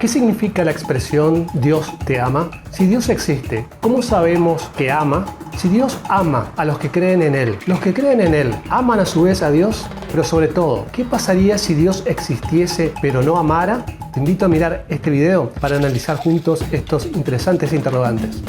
¿Qué significa la expresión Dios te ama? Si Dios existe, ¿cómo sabemos que ama? Si Dios ama a los que creen en Él, los que creen en Él, ¿aman a su vez a Dios? Pero sobre todo, ¿qué pasaría si Dios existiese pero no amara? Te invito a mirar este video para analizar juntos estos interesantes interrogantes.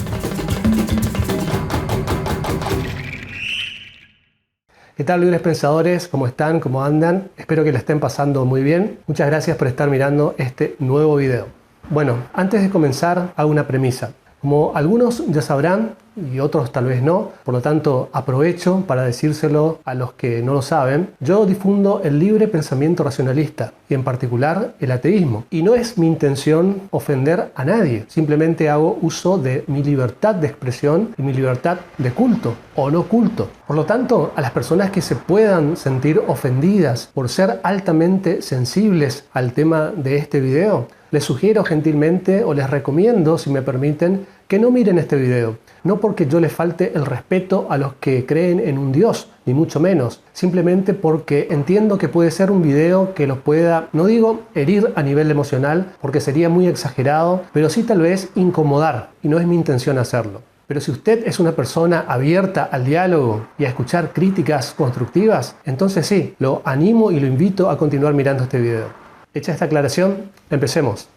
¿Qué tal, libres pensadores? ¿Cómo están? ¿Cómo andan? Espero que la estén pasando muy bien. Muchas gracias por estar mirando este nuevo video. Bueno, antes de comenzar, hago una premisa. Como algunos ya sabrán y otros tal vez no, por lo tanto aprovecho para decírselo a los que no lo saben, yo difundo el libre pensamiento racionalista y en particular el ateísmo. Y no es mi intención ofender a nadie, simplemente hago uso de mi libertad de expresión y mi libertad de culto o no culto. Por lo tanto, a las personas que se puedan sentir ofendidas por ser altamente sensibles al tema de este video, les sugiero gentilmente o les recomiendo, si me permiten, que no miren este video. No porque yo les falte el respeto a los que creen en un Dios, ni mucho menos. Simplemente porque entiendo que puede ser un video que los pueda, no digo herir a nivel emocional, porque sería muy exagerado, pero sí tal vez incomodar, y no es mi intención hacerlo. Pero si usted es una persona abierta al diálogo y a escuchar críticas constructivas, entonces sí, lo animo y lo invito a continuar mirando este video. Hecha esta aclaración, empecemos.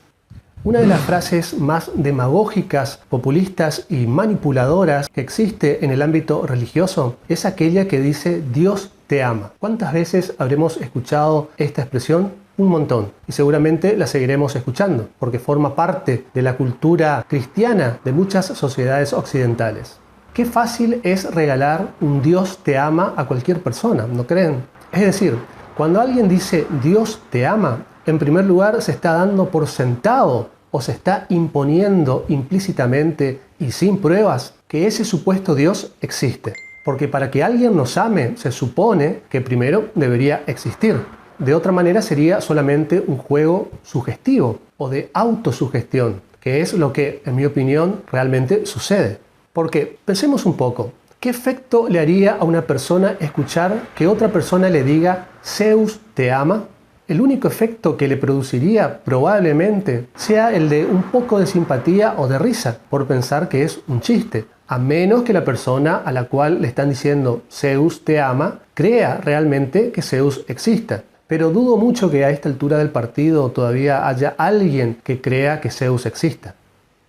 Una de las frases más demagógicas, populistas y manipuladoras que existe en el ámbito religioso es aquella que dice Dios te ama. ¿Cuántas veces habremos escuchado esta expresión? Un montón. Y seguramente la seguiremos escuchando, porque forma parte de la cultura cristiana de muchas sociedades occidentales. Qué fácil es regalar un Dios te ama a cualquier persona, ¿no creen? Es decir, cuando alguien dice Dios te ama, en primer lugar se está dando por sentado o se está imponiendo implícitamente y sin pruebas que ese supuesto Dios existe. Porque para que alguien nos ame se supone que primero debería existir. De otra manera sería solamente un juego sugestivo o de autosugestión, que es lo que, en mi opinión, realmente sucede. Porque pensemos un poco, ¿qué efecto le haría a una persona escuchar que otra persona le diga Zeus te ama? El único efecto que le produciría probablemente sea el de un poco de simpatía o de risa por pensar que es un chiste, a menos que la persona a la cual le están diciendo Zeus te ama crea realmente que Zeus exista. Pero dudo mucho que a esta altura del partido todavía haya alguien que crea que Zeus exista.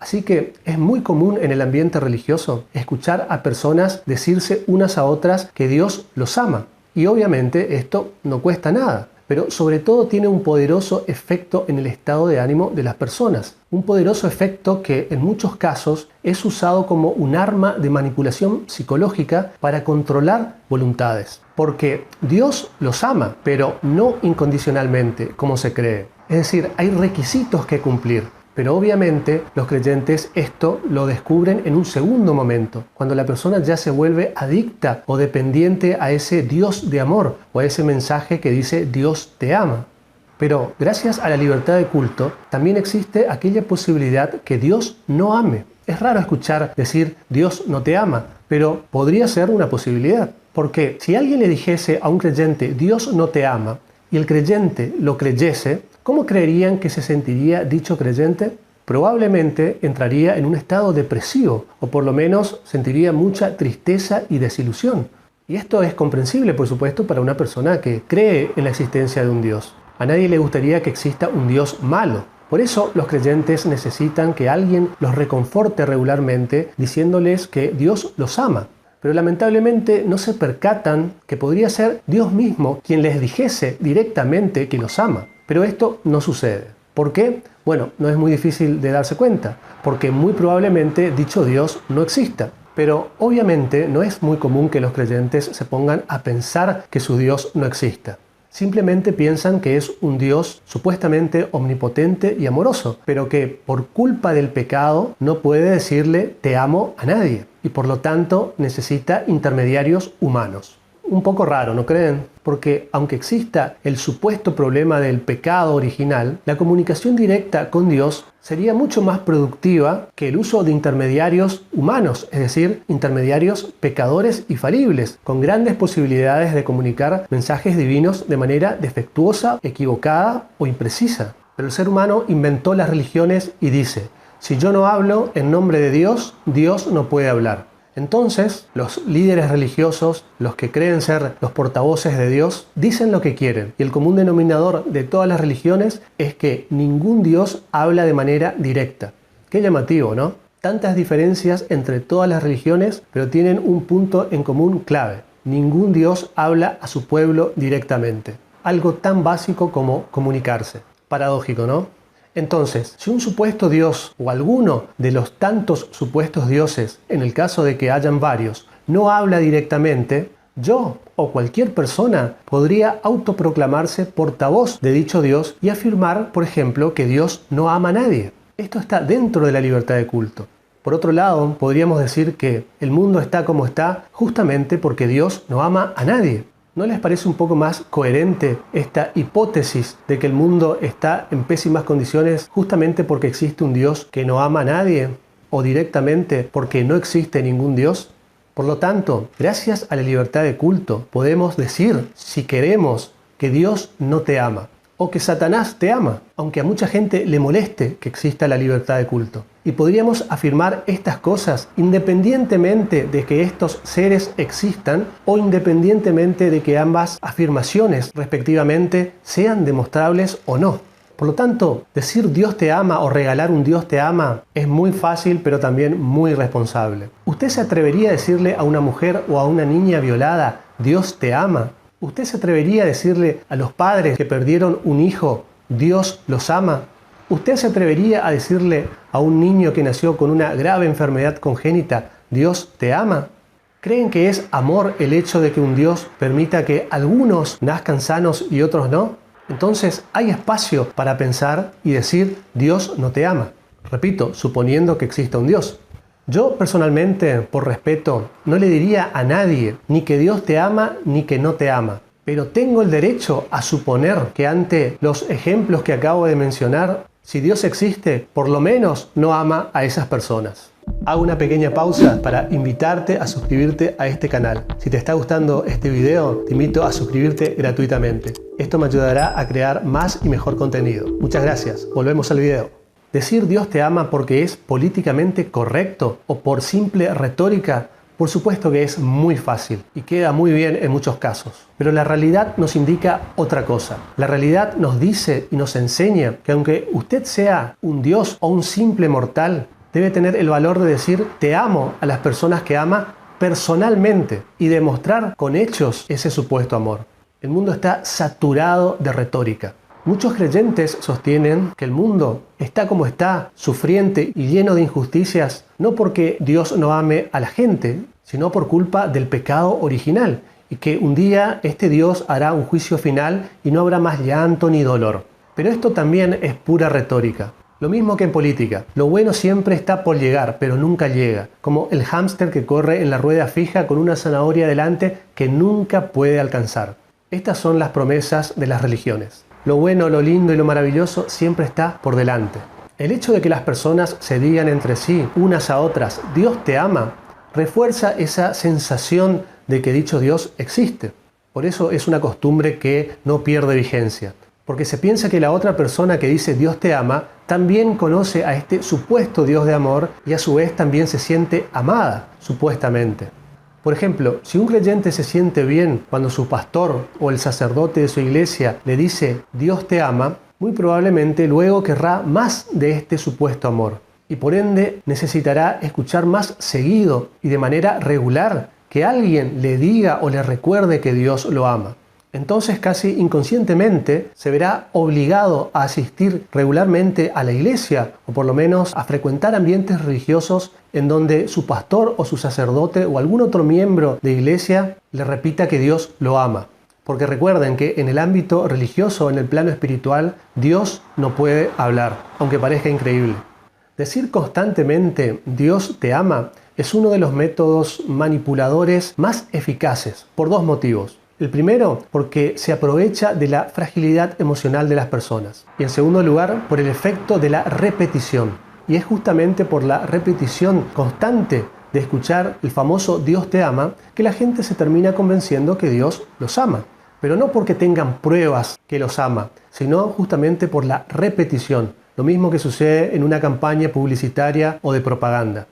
Así que es muy común en el ambiente religioso escuchar a personas decirse unas a otras que Dios los ama. Y obviamente esto no cuesta nada. Pero sobre todo tiene un poderoso efecto en el estado de ánimo de las personas. Un poderoso efecto que en muchos casos es usado como un arma de manipulación psicológica para controlar voluntades. Porque Dios los ama, pero no incondicionalmente, como se cree. Es decir, hay requisitos que cumplir. Pero obviamente los creyentes esto lo descubren en un segundo momento, cuando la persona ya se vuelve adicta o dependiente a ese Dios de amor o a ese mensaje que dice Dios te ama. Pero gracias a la libertad de culto también existe aquella posibilidad que Dios no ame. Es raro escuchar decir Dios no te ama, pero podría ser una posibilidad. Porque si alguien le dijese a un creyente Dios no te ama y el creyente lo creyese, ¿cómo creerían que se sentiría dicho creyente? Probablemente entraría en un estado depresivo o por lo menos sentiría mucha tristeza y desilusión. Y esto es comprensible, por supuesto, para una persona que cree en la existencia de un Dios. A nadie le gustaría que exista un Dios malo. Por eso los creyentes necesitan que alguien los reconforte regularmente diciéndoles que Dios los ama. Pero lamentablemente no se percatan que podría ser Dios mismo quien les dijese directamente que los ama. Pero esto no sucede. ¿Por qué? Bueno, no es muy difícil de darse cuenta, porque muy probablemente dicho Dios no exista. Pero obviamente no es muy común que los creyentes se pongan a pensar que su Dios no exista. Simplemente piensan que es un Dios supuestamente omnipotente y amoroso, pero que por culpa del pecado no puede decirle te amo a nadie y por lo tanto necesita intermediarios humanos. Un poco raro, ¿no creen? Porque aunque exista el supuesto problema del pecado original, la comunicación directa con Dios sería mucho más productiva que el uso de intermediarios humanos, es decir, intermediarios pecadores y falibles, con grandes posibilidades de comunicar mensajes divinos de manera defectuosa, equivocada o imprecisa. Pero el ser humano inventó las religiones y dice, si yo no hablo en nombre de Dios, Dios no puede hablar. Entonces, los líderes religiosos, los que creen ser los portavoces de Dios, dicen lo que quieren. Y el común denominador de todas las religiones es que ningún Dios habla de manera directa. Qué llamativo, ¿no? Tantas diferencias entre todas las religiones, pero tienen un punto en común clave. Ningún Dios habla a su pueblo directamente. Algo tan básico como comunicarse. Paradójico, ¿no? Entonces, si un supuesto Dios o alguno de los tantos supuestos dioses, en el caso de que hayan varios, no habla directamente, yo o cualquier persona podría autoproclamarse portavoz de dicho Dios y afirmar, por ejemplo, que Dios no ama a nadie. Esto está dentro de la libertad de culto. Por otro lado, podríamos decir que el mundo está como está justamente porque Dios no ama a nadie. ¿No les parece un poco más coherente esta hipótesis de que el mundo está en pésimas condiciones justamente porque existe un Dios que no ama a nadie? ¿O directamente porque no existe ningún Dios? Por lo tanto, gracias a la libertad de culto, podemos decir, si queremos, que Dios no te ama. O que Satanás te ama, aunque a mucha gente le moleste que exista la libertad de culto. Y podríamos afirmar estas cosas independientemente de que estos seres existan o independientemente de que ambas afirmaciones respectivamente sean demostrables o no. Por lo tanto, decir Dios te ama o regalar un Dios te ama es muy fácil pero también muy irresponsable. ¿Usted se atrevería a decirle a una mujer o a una niña violada Dios te ama? ¿Usted se atrevería a decirle a los padres que perdieron un hijo, Dios los ama? ¿Usted se atrevería a decirle a un niño que nació con una grave enfermedad congénita, Dios te ama? ¿Creen que es amor el hecho de que un Dios permita que algunos nazcan sanos y otros no? Entonces hay espacio para pensar y decir Dios no te ama. Repito, suponiendo que exista un Dios. Yo personalmente, por respeto, no le diría a nadie ni que Dios te ama ni que no te ama. Pero tengo el derecho a suponer que ante los ejemplos que acabo de mencionar, si Dios existe, por lo menos no ama a esas personas. Hago una pequeña pausa para invitarte a suscribirte a este canal. Si te está gustando este video, te invito a suscribirte gratuitamente. Esto me ayudará a crear más y mejor contenido. Muchas gracias. Volvemos al video. Decir Dios te ama porque es políticamente correcto o por simple retórica, por supuesto que es muy fácil y queda muy bien en muchos casos. Pero la realidad nos indica otra cosa. La realidad nos dice y nos enseña que aunque usted sea un Dios o un simple mortal, debe tener el valor de decir te amo a las personas que ama personalmente y demostrar con hechos ese supuesto amor. El mundo está saturado de retórica. Muchos creyentes sostienen que el mundo está como está, sufriente y lleno de injusticias, no porque Dios no ame a la gente, sino por culpa del pecado original, y que un día este Dios hará un juicio final y no habrá más llanto ni dolor. Pero esto también es pura retórica. Lo mismo que en política. Lo bueno siempre está por llegar, pero nunca llega. Como el hámster que corre en la rueda fija con una zanahoria delante que nunca puede alcanzar. Estas son las promesas de las religiones. Lo bueno, lo lindo y lo maravilloso siempre está por delante. El hecho de que las personas se digan entre sí, unas a otras, Dios te ama, refuerza esa sensación de que dicho Dios existe. Por eso es una costumbre que no pierde vigencia. Porque se piensa que la otra persona que dice Dios te ama, también conoce a este supuesto Dios de amor y a su vez también se siente amada, supuestamente. Por ejemplo, si un creyente se siente bien cuando su pastor o el sacerdote de su iglesia le dice Dios te ama, muy probablemente luego querrá más de este supuesto amor y por ende necesitará escuchar más seguido y de manera regular que alguien le diga o le recuerde que Dios lo ama. Entonces casi inconscientemente se verá obligado a asistir regularmente a la iglesia o por lo menos a frecuentar ambientes religiosos en donde su pastor o su sacerdote o algún otro miembro de iglesia le repita que Dios lo ama. Porque recuerden que en el ámbito religioso, en el plano espiritual, Dios no puede hablar, aunque parezca increíble. Decir constantemente Dios te ama es uno de los métodos manipuladores más eficaces por dos motivos. El primero, porque se aprovecha de la fragilidad emocional de las personas. Y en segundo lugar, por el efecto de la repetición. Y es justamente por la repetición constante de escuchar el famoso Dios te ama que la gente se termina convenciendo que Dios los ama. pero no porque tengan pruebas que los ama, sino justamente por la repetición, lo mismo que sucede en una campaña publicitaria o de propaganda.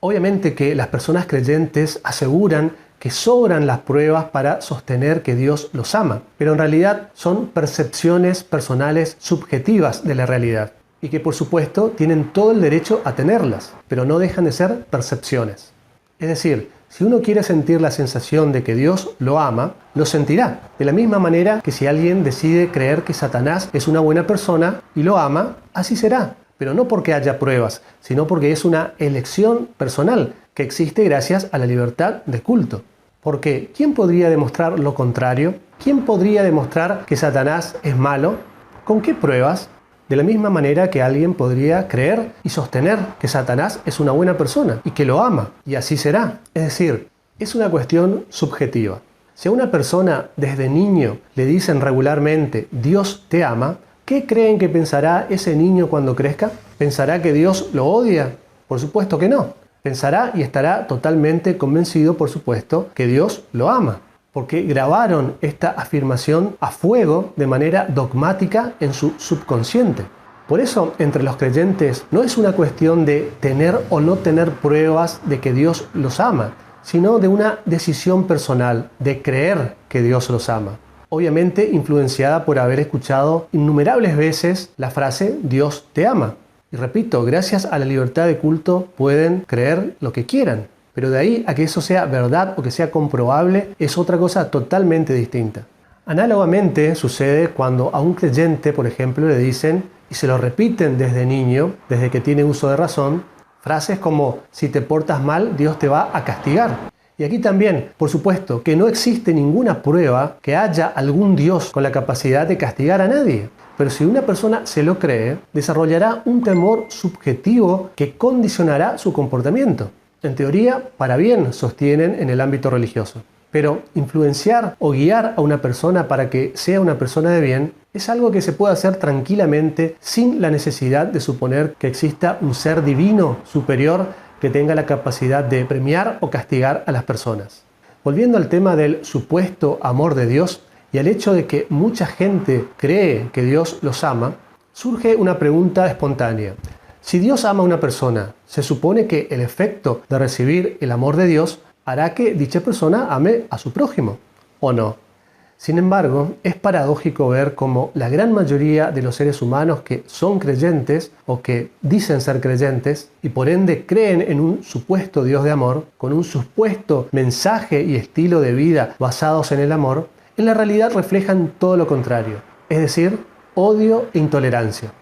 Obviamente que las personas creyentes aseguran que sobran las pruebas para sostener que Dios los ama, pero en realidad son percepciones personales subjetivas de la realidad y que por supuesto tienen todo el derecho a tenerlas, pero no dejan de ser percepciones. Es decir, si uno quiere sentir la sensación de que Dios lo ama, lo sentirá. De la misma manera que si alguien decide creer que Satanás es una buena persona y lo ama, así será. Pero no porque haya pruebas, sino porque es una elección personal que existe gracias a la libertad de culto. Porque ¿quién podría demostrar lo contrario? ¿Quién podría demostrar que Satanás es malo? ¿Con qué pruebas? De la misma manera que alguien podría creer y sostener que Satanás es una buena persona y que lo ama, y así será. Es decir, es una cuestión subjetiva. Si a una persona desde niño le dicen regularmente Dios te ama, ¿qué creen que pensará ese niño cuando crezca? ¿Pensará que Dios lo odia? Por supuesto que no. Pensará y estará totalmente convencido, por supuesto, que Dios lo ama, porque grabaron esta afirmación a fuego de manera dogmática en su subconsciente. Por eso, entre los creyentes no es una cuestión de tener o no tener pruebas de que Dios los ama, sino de una decisión personal, de creer que Dios los ama. Obviamente influenciada por haber escuchado innumerables veces la frase Dios te ama. Y repito, gracias a la libertad de culto pueden creer lo que quieran, pero de ahí a que eso sea verdad o que sea comprobable es otra cosa totalmente distinta. Análogamente sucede cuando a un creyente, por ejemplo, le dicen, y se lo repiten desde niño, desde que tiene uso de razón, frases como si te portas mal, Dios te va a castigar. Y aquí también, por supuesto, que no existe ninguna prueba que haya algún Dios con la capacidad de castigar a nadie. Pero si una persona se lo cree, desarrollará un temor subjetivo que condicionará su comportamiento. En teoría, para bien, sostienen en el ámbito religioso. Pero influenciar o guiar a una persona para que sea una persona de bien es algo que se puede hacer tranquilamente sin la necesidad de suponer que exista un ser divino superior que tenga la capacidad de premiar o castigar a las personas. Volviendo al tema del supuesto amor de Dios y al hecho de que mucha gente cree que Dios los ama, surge una pregunta espontánea. Si Dios ama a una persona, se supone que el efecto de recibir el amor de Dios hará que dicha persona ame a su prójimo, ¿o no? Sin embargo, es paradójico ver cómo la gran mayoría de los seres humanos que son creyentes o que dicen ser creyentes y por ende creen en un supuesto Dios de amor, con un supuesto mensaje y estilo de vida basados en el amor, en la realidad reflejan todo lo contrario, es decir, odio e intolerancia.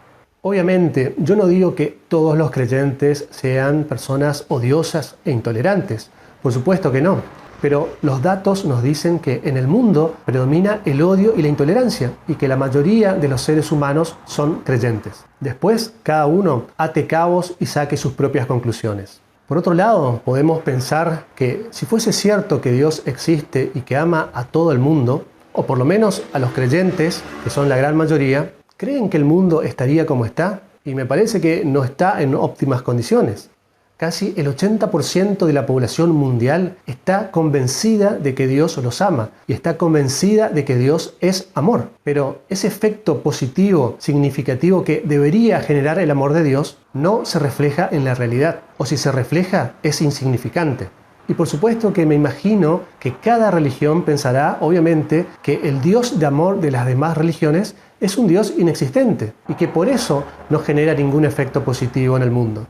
Obviamente, yo no digo que todos los creyentes sean personas odiosas e intolerantes, por supuesto que no. Pero los datos nos dicen que en el mundo predomina el odio y la intolerancia y que la mayoría de los seres humanos son creyentes. Después, cada uno ate cabos y saque sus propias conclusiones. Por otro lado, podemos pensar que si fuese cierto que Dios existe y que ama a todo el mundo, o por lo menos a los creyentes, que son la gran mayoría, ¿creen que el mundo estaría como está? Y me parece que no está en óptimas condiciones. Casi el 80% de la población mundial está convencida de que Dios los ama y está convencida de que Dios es amor. Pero ese efecto positivo, significativo que debería generar el amor de Dios no se refleja en la realidad. O si se refleja, es insignificante. Y por supuesto que me imagino que cada religión pensará, obviamente, que el Dios de amor de las demás religiones es un Dios inexistente y que por eso no genera ningún efecto positivo en el mundo.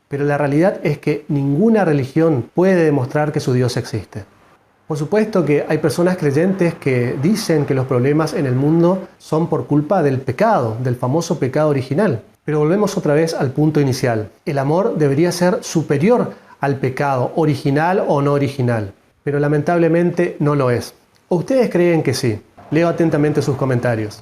Pero la realidad es que ninguna religión puede demostrar que su Dios existe. Por supuesto que hay personas creyentes que dicen que los problemas en el mundo son por culpa del pecado, del famoso pecado original. Pero volvemos otra vez al punto inicial. El amor debería ser superior al pecado, original o no original. Pero lamentablemente no lo es. ¿O ustedes creen que sí? Leo atentamente sus comentarios.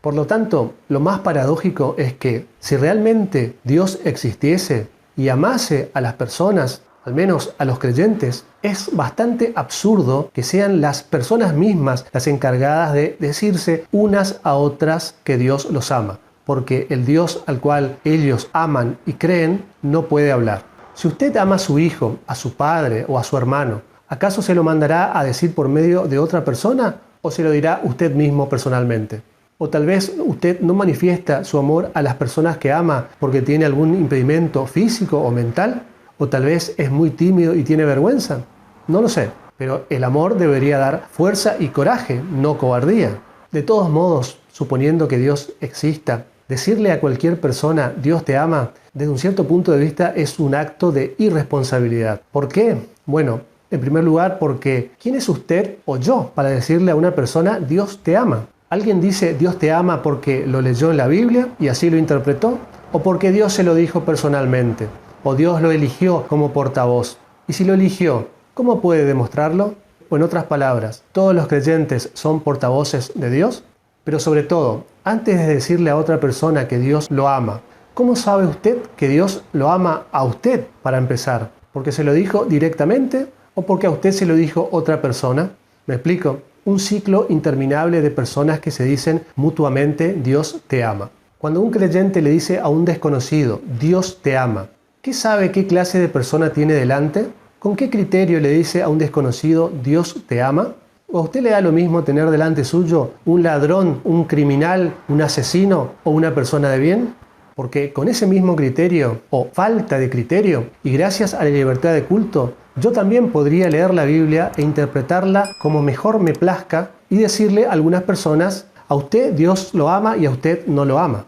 Por lo tanto, lo más paradójico es que si realmente Dios existiese y amase a las personas, al menos a los creyentes, es bastante absurdo que sean las personas mismas las encargadas de decirse unas a otras que Dios los ama, porque el Dios al cual ellos aman y creen no puede hablar. Si usted ama a su hijo, a su padre o a su hermano, ¿acaso se lo mandará a decir por medio de otra persona o se lo dirá usted mismo personalmente. O tal vez usted no manifiesta su amor a las personas que ama porque tiene algún impedimento físico o mental. O tal vez es muy tímido y tiene vergüenza. No lo sé, pero el amor debería dar fuerza y coraje, no cobardía. De todos modos, suponiendo que Dios exista, decirle a cualquier persona Dios te ama, desde un cierto punto de vista es un acto de irresponsabilidad. ¿Por qué? Bueno, en primer lugar porque ¿quién es usted o yo para decirle a una persona Dios te ama? ¿Alguien dice Dios te ama porque lo leyó en la Biblia y así lo interpretó? ¿O porque Dios se lo dijo personalmente? ¿O Dios lo eligió como portavoz? Y si lo eligió, ¿cómo puede demostrarlo? O en otras palabras, ¿todos los creyentes son portavoces de Dios? Pero sobre todo, antes de decirle a otra persona que Dios lo ama, ¿cómo sabe usted que Dios lo ama a usted para empezar? ¿Porque se lo dijo directamente o porque a usted se lo dijo otra persona? ¿Me explico? Un ciclo interminable de personas que se dicen mutuamente Dios te ama. Cuando un creyente le dice a un desconocido Dios te ama, ¿qué sabe qué clase de persona tiene delante? ¿Con qué criterio le dice a un desconocido Dios te ama? ¿O a usted le da lo mismo tener delante suyo un ladrón, un criminal, un asesino o una persona de bien? Porque con ese mismo criterio o falta de criterio y gracias a la libertad de culto, yo también podría leer la Biblia e interpretarla como mejor me plazca y decirle a algunas personas, a usted Dios lo ama y a usted no lo ama.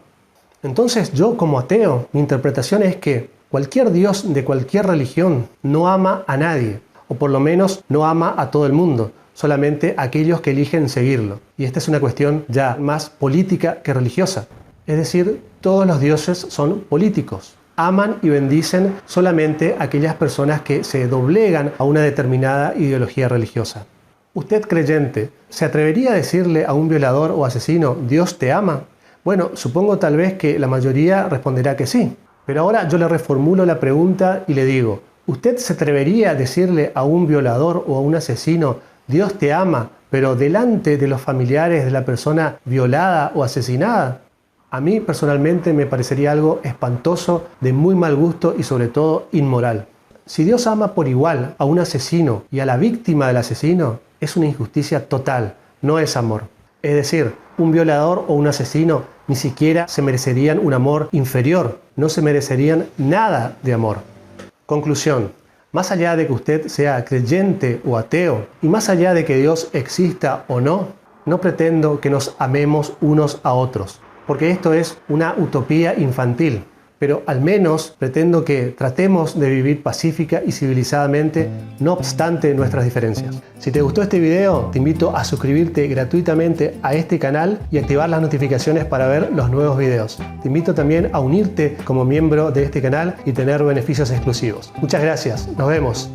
Entonces yo como ateo, mi interpretación es que cualquier Dios de cualquier religión no ama a nadie, o por lo menos no ama a todo el mundo, solamente a aquellos que eligen seguirlo. Y esta es una cuestión ya más política que religiosa. Es decir, todos los dioses son políticos. Aman y bendicen solamente a aquellas personas que se doblegan a una determinada ideología religiosa. ¿Usted creyente se atrevería a decirle a un violador o asesino Dios te ama? Bueno, supongo tal vez que la mayoría responderá que sí. Pero ahora yo le reformulo la pregunta y le digo, ¿usted se atrevería a decirle a un violador o a un asesino Dios te ama, pero delante de los familiares de la persona violada o asesinada? A mí personalmente me parecería algo espantoso, de muy mal gusto y sobre todo inmoral. Si Dios ama por igual a un asesino y a la víctima del asesino, es una injusticia total, no es amor. Es decir, un violador o un asesino ni siquiera se merecerían un amor inferior, no se merecerían nada de amor. Conclusión. Más allá de que usted sea creyente o ateo, y más allá de que Dios exista o no, no pretendo que nos amemos unos a otros, porque esto es una utopía infantil. Pero al menos pretendo que tratemos de vivir pacífica y civilizadamente, no obstante nuestras diferencias. Si te gustó este video, te invito a suscribirte gratuitamente a este canal y activar las notificaciones para ver los nuevos videos. Te invito también a unirte como miembro de este canal y tener beneficios exclusivos. Muchas gracias, nos vemos.